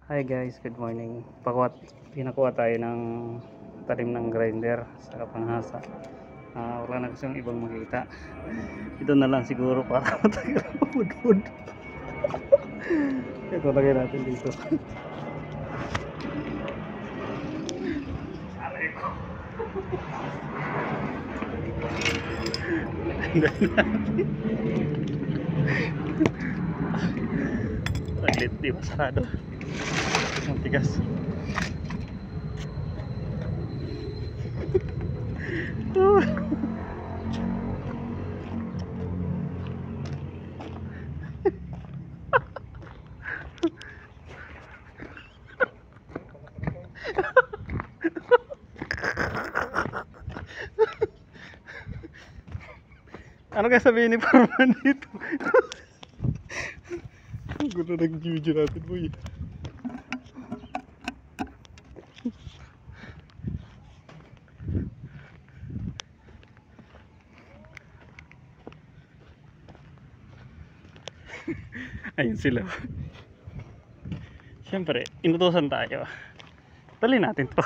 Hi guys, good morning. Pinakuha tayo ng talim ng grinder sa Kapanghasa. Wala na kasi yung ibang makita. Ito na lang siguro para matagal mapudpud. Ito lagay natin dito. Aray ko. Saglit, di ba sarado? Ang tigas. Ano kaya sabihin ni Parman dito? Ang gulo nag-video natin, boy. Ayun sila. Siyempre, inutusan tayo. Tali natin to.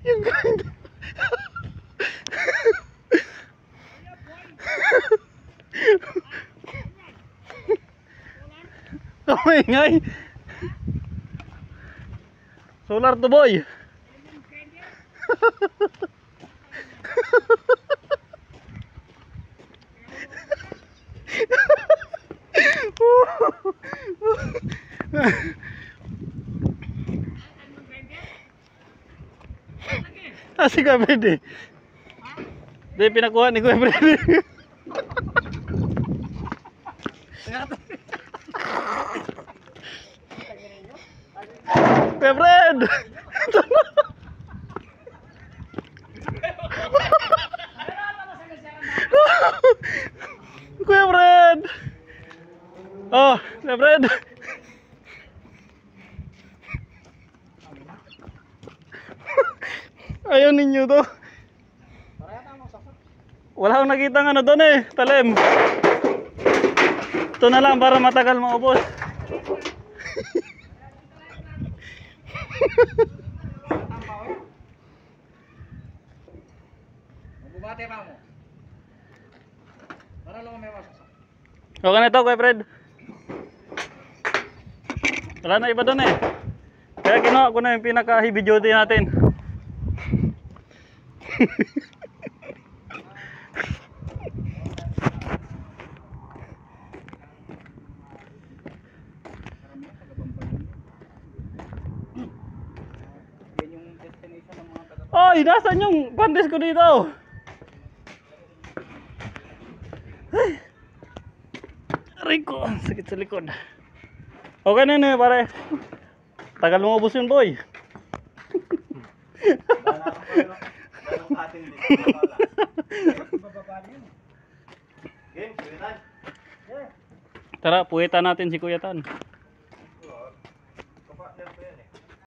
Yung grinder. Oh ingay. Solar to boy. Si Kuya Freddy. Hindi, pinakuha ni Kuya Freddy. Kuya Fred! Kuya Fred! Oh, Kuya Fred! Ayaw ninyo to. Wala akong nakita ng ano doon eh, talim. Ito na lang para matagal maubos. Bumate pa mo. Para lang may masaksak. Okay na ito, Kuya Fred. Wala na iba doon eh. Kaya ginawa ko na yung pinaka heavy duty natin. Oy, nasaan yung pandes ko dito? Ay, aray ko, sakit sa likod. Okay na yun eh, pare. Tagal mo ubos yun, boy. Tara, puwetan natin si Kuya Tan.